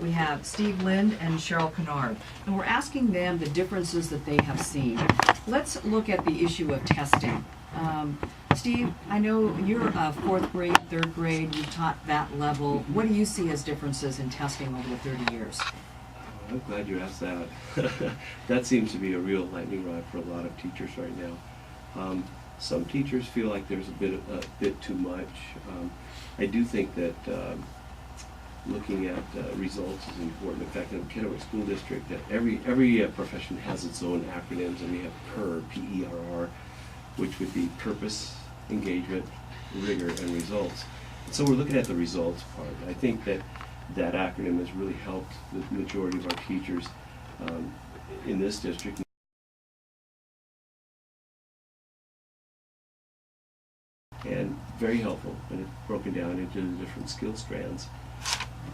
We have Steve Lind and Cheryl Kennard, and we're asking them the differences that they have seen. Let's look at the issue of testing. Steve, I know you're fourth grade, third grade, you've taught that level. What do you see as differences in testing over the 30 years? I'm glad you asked that. That seems to be a real lightning rod for a lot of teachers right now. Some teachers feel like there's a bit too much. I do think that looking at results is important. In fact, in the Kennewick School District, every profession has its own acronyms, and we have PERR, P-E-R-R, which would be purpose, engagement, rigor, and results. And so we're looking at the results part. I think that that acronym has really helped the majority of our teachers in this district. And very helpful, and it's broken down into the different skill strands.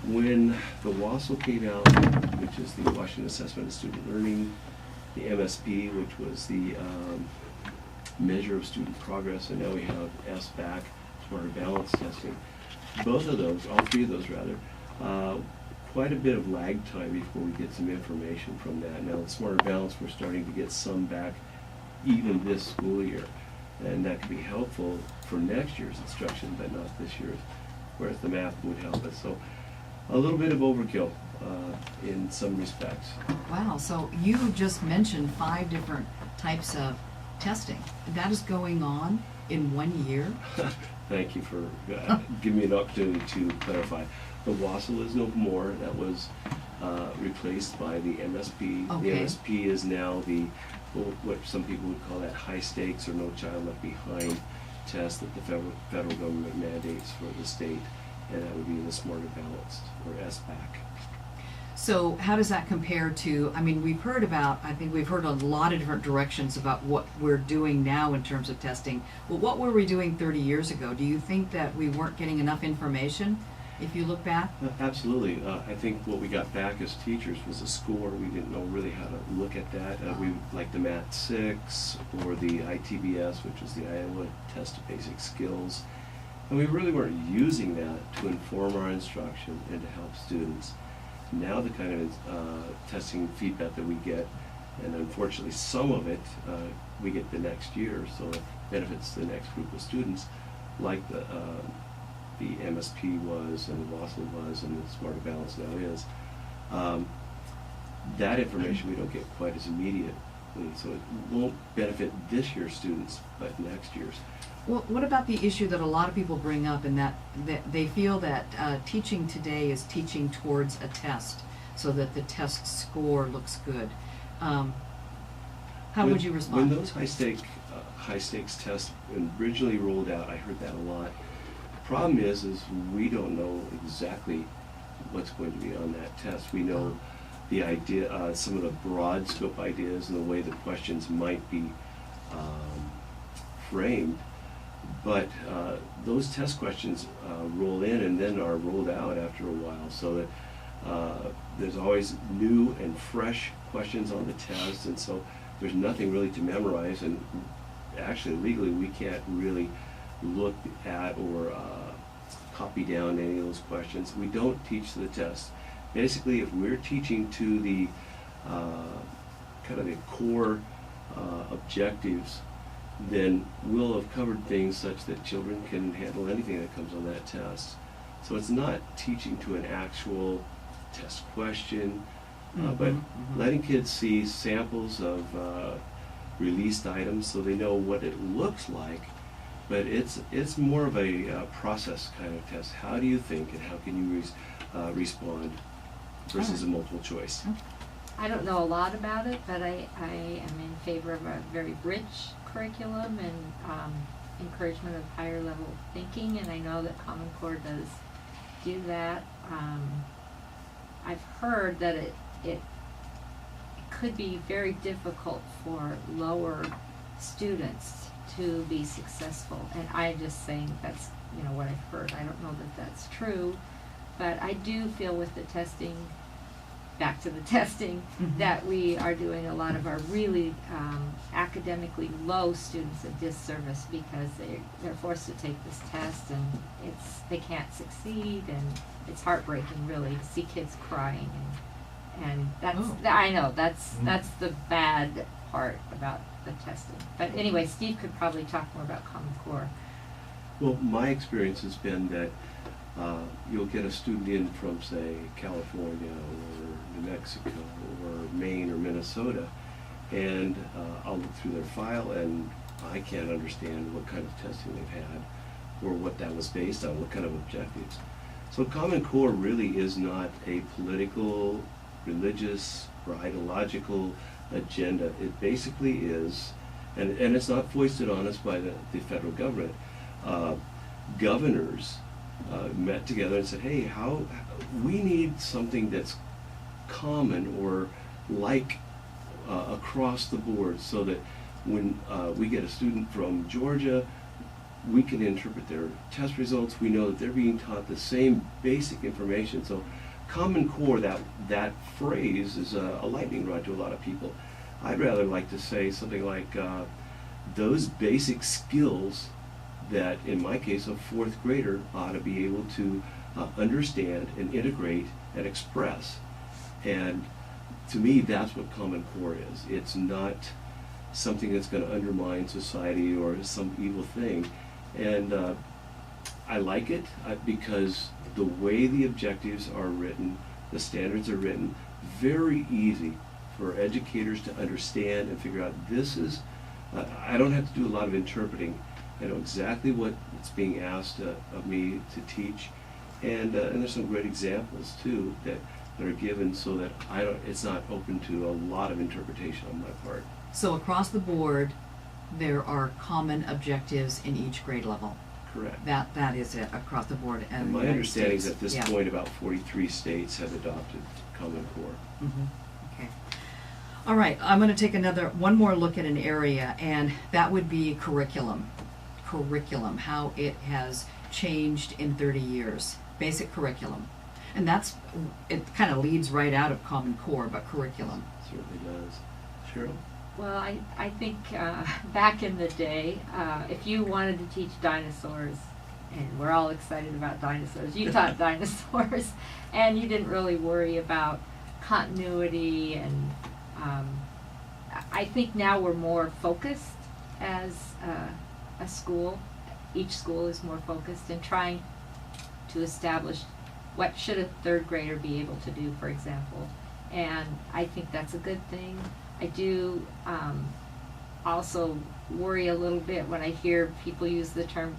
When the WASL came out, which is the Washington Assessment of Student Learning, the MSP, which was the measure of student progress, and now we have SBAC, Smarter Balance Testing. Both of those, all three of those rather, quite a bit of lag time before we get some information from that. Now, the Smarter Balance, we're starting to get some back even this school year, and that could be helpful for next year's instruction, but not this year's, whereas the math would help us. So a little bit of overkill in some respects. Wow, so you just mentioned 5 different types of testing. That is going on in 1 year? Thank you for giving me an opportunity to clarify. The WASL is no more. That was replaced by the MSP. Okay. The MSP is now what some people would call that high stakes or no child left behind test that the federal government mandates for the state, and that would be the Smarter Balanced, or SBAC. So how does that compare to, I mean, I think we've heard a lot of different directions about what we're doing now in terms of testing. Well, what were we doing 30 years ago? Do you think that we weren't getting enough information if you look back? Absolutely. I think what we got back as teachers was a score. We didn't know really how to look at that. We like the Mat 6 or the ITBS, which is the Iowa Test of Basic Skills. And we really weren't using that to inform our instruction and to help students. Now the kind of testing feedback that we get, and unfortunately some of it we get the next year, so it benefits the next group of students, like the MSP was, and the WASL was, and the Smarter Balance now is. That information we don't get quite as immediately, so it won't benefit this year's students, but next year's. Well, what about the issue that a lot of people bring up, in that they feel that teaching today is teaching towards a test, so that the test score looks good? How would you respond? When those high stakes tests originally rolled out, I heard that a lot. The problem is we don't know exactly what's going to be on that test. We know the idea, some of the broad scope ideas and the way the questions might be framed. But those test questions roll in and then are rolled out after a while, so that there's always new and fresh questions on the test, and so there's nothing really to memorize, and actually legally we can't really look at or copy down any of those questions. We don't teach the test. Basically, if we're teaching to the kind of the core objectives, then we'll have covered things such that children can handle anything that comes on that test. So it's not teaching to an actual test question, but letting kids see samples of released items so they know what it looks like. But it's more of a process kind of test. How do you think, and how can you respond versus a multiple choice? I don't know a lot about it, but I am in favor of a very rich curriculum and encouragement of higher level thinking, and I know that Common Core does do that. I've heard that it could be very difficult for lower students to be successful, and I'm just saying that's what I've heard. I don't know that that's true, but I do feel with the testing back to the testing, Mhm. that we are doing a lot of our really academically low students a disservice because they're forced to take this test and they can't succeed, and it's heartbreaking really to see kids crying, and that's Oh. I know that's the bad part about the testing. But anyway, Steve could probably talk more about Common Core. Well, my experience has been that you'll get a student in from, say, California or New Mexico or Maine or Minnesota, and I'll look through their file and I can't understand what kind of testing they've had or what that was based on, what kind of objectives. So Common Core really is not a political, religious, or ideological agenda. It basically is, and it's not foisted on us by the federal government. Governors met together and said, hey, we need something that's common or like across the board, so that when we get a student from Georgia, we can interpret their test results. We know that they're being taught the same basic information. So Common Core, that phrase is a lightning rod to a lot of people. I'd rather like to say something like those basic skills that, in my case, a fourth grader ought to be able to understand and integrate and express. And to me, that's what Common Core is. It's not something that's going to undermine society or some evil thing. And I like it because the way the objectives are written, the standards are written, very easy for educators to understand and figure out this is, I don't have to do a lot of interpreting. I know exactly what is being asked of me to teach, and there's some great examples too that are given, so that it's not open to a lot of interpretation on my part. So across the board, there are common objectives in each grade level. Correct. That is it across the board. And my understanding is at this Yeah. point about 43 states have adopted Common Core. Mhm. Okay. All right, I'm going to take one more look at an area, and that would be curriculum. Curriculum, how it has changed in 30 years. Basic curriculum. And it kind of leads right out of Common Core, but curriculum. Certainly does. Cheryl? Well, I think back in the day, if you wanted to teach dinosaurs, and we're all excited about dinosaurs, you taught dinosaurs, and you didn't really worry about continuity. And I think now we're more focused as a school. Each school is more focused in trying to establish what should a third grader be able to do, for example. And I think that's a good thing. I do also worry a little bit when I hear people use the term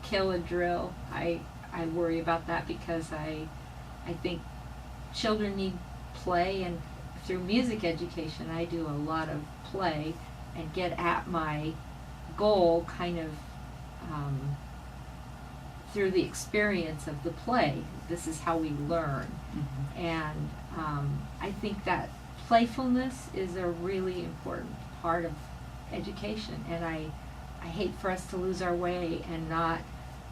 kill a drill. I worry about that because I think children need play, and through music education I do a lot of play and get at my goal kind of through the experience of the play. This is how we learn. Mhm. And I think that playfulness is a really important part of education, and I hate for us to lose our way and not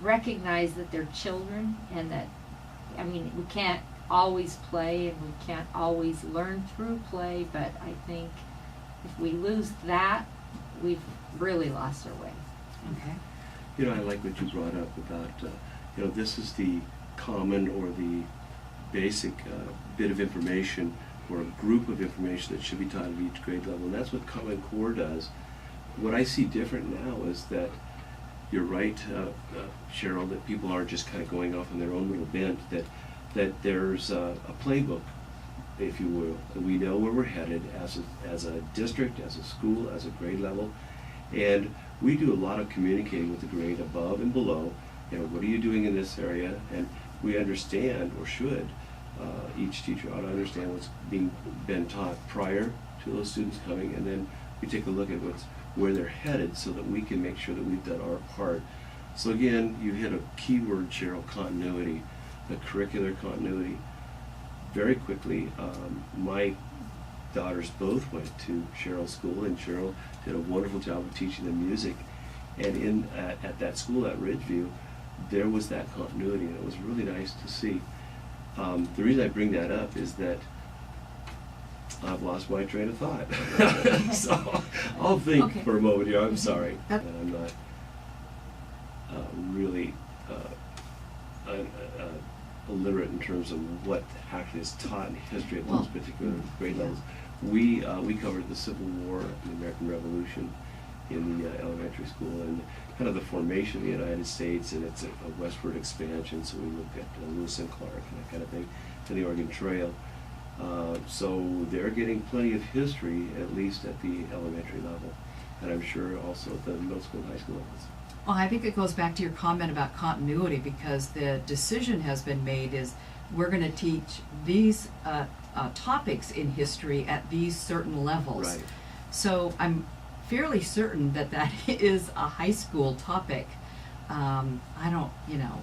recognize that they're children, and that, I mean, we can't always play and we can't always learn through play, but I think if we lose that, we've really lost our way. Okay. You know, I like what you brought up about, this is the common or the basic bit of information or a group of information that should be taught at each grade level, and that's what Common Core does. What I see different now is that you're right, Cheryl, that people are just kind of going off on their own little bent, that there's a playbook, if you will, and we know where we're headed as a district, as a school, as a grade level, and we do a lot of communicating with the grade above and below. What are you doing in this area? And we understand, or should, each teacher ought to understand what's been taught prior to those students coming, and then we take a look at where they're headed so that we can make sure that we've done our part. So again, you hit a key word, Cheryl: continuity, the curricular continuity. Very quickly, my daughters both went to Cheryl's school, and Cheryl did a wonderful job of teaching them music. And at that school at Ridgeview, there was that continuity, and it was really nice to see. The reason I bring that up is that I've lost my train of thought. So I'll think Okay. for a moment here. I'm sorry. That- And I'm not really illiterate in terms of what actually is taught in history at those Well, particular grade yeah. levels. We covered the Civil War and the American Revolution in the elementary school, and kind of the formation of the United States and its westward expansion. So we looked at Lewis and Clark and that kind of thing, to the Oregon Trail. So they're getting plenty of history, at least at the elementary level, and I'm sure also at the middle school and high school levels. Well, I think it goes back to your comment about continuity, because the decision has been made is we're going to teach these topics in history at these certain levels. Right. So I'm fairly certain that that is a high school topic. I don't,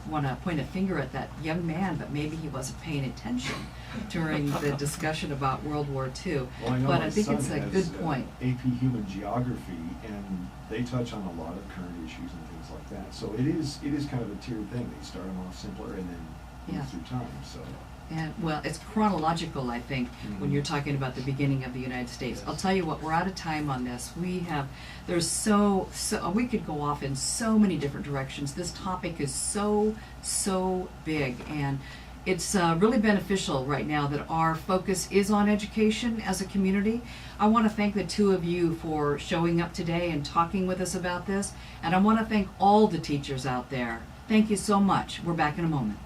want to point a finger at that young man, but maybe he wasn't paying attention during the discussion about World War II. Well, I know But my I think son it's a has, good point. AP Human Geography, and they touch on a lot of current issues and things like that. So it is kind of a tiered thing. They start them off simpler and then Yeah. move through time. So And, well, it's chronological, I think, when Mhm. you're talking about the beginning of the United States. Yes. I'll tell you what, we're out of time on this. There's so we could go off in so many different directions. This topic is so big, and it's really beneficial right now that our focus is on education as a community. I want to thank the two of you for showing up today and talking with us about this, and I want to thank all the teachers out there. Thank you so much. We're back in a moment.